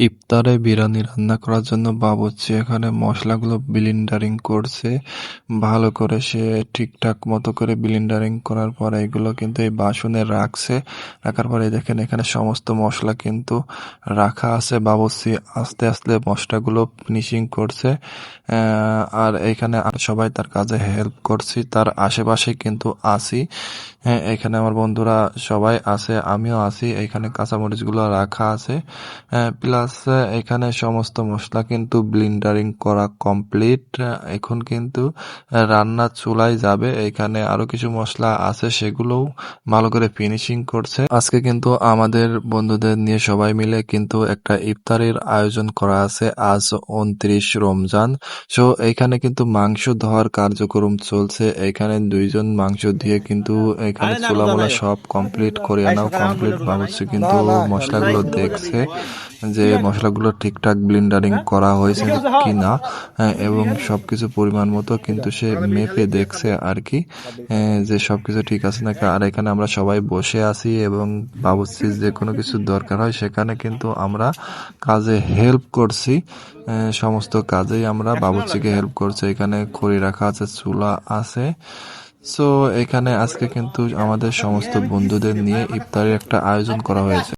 ইফতারে বিরিয়ানি রান্না করার জন্য বাবুর্চি এখানে মশলাগুলো ব্লেন্ডারিং করছে। ভালো করে সে ঠিকঠাক মতো করে ব্লেন্ডারিং করার পরে এগুলো কিন্তু এই বাসনে রাখছে। রাখার পরে দেখেন এখানে সমস্ত মশলা কিন্তু রাখা আছে। বাবুর্চি আস্তে আস্তে মশলাগুলো ফিনিশিং করছে। আর এখানে সবাই তার কাজে হেল্প করছি। তার আশেপাশে কিন্তু আছি। হ্যাঁ, এখানে আমার বন্ধুরা সবাই আছে, আমিও আছি। এখানে কাঁচামরিচগুলো রাখা আছে। প্লাস এখানে সমস্ত মশলা কিন্তু ব্লেন্ডারিং করা কমপ্লিট। এখন কিন্তু রান্নার চুলায় যাবে। এখানে আরো কিছু মশলা আছে, সেগুলোও ভালো করে ফিনিশিং করছে। আজকে কিন্তু আমাদের বন্ধুদের নিয়ে সবাই মিলে কিন্তু একটা ইফতারের আয়োজন করা আছে। আজ ২৯ রমজান। সো এইখানে কিন্তু মাংস ধোয়ার কার্যক্রম চলছে। এখানে ২ জন মাংস দিয়ে কিন্তু এখানে চুলা-মুলা সব কমপ্লিট করে আনাও কমপ্লিট। বাবুর্চি কিন্তু মশলাগুলো দেখছে যে মশলাগুলো ঠিকঠাক ব্লেন্ডারিং করা হয়েছে কিনা, এবং সবকিছু পরিমাণ মতো কিন্তু সে মেপে দেখছে আর কি, যে সবকিছু ঠিক আছে নাকি। আর এখানে আমরা সবাই বসে আছি এবং বাবুর্চির যে কোনো কিছু দরকার হয় সেখানে কিন্তু আমরা কাজে হেল্প করছি। সমস্ত কাজেই আমরা বাবুর্চিকে হেল্প করছি। এখানে খড়ি রাখা আছে, চুলা আছে। সো এখানে আজকে কিন্তু আমাদের সমস্ত বন্ধুদের নিয়ে ইফতারের একটা আয়োজন করা হয়েছে।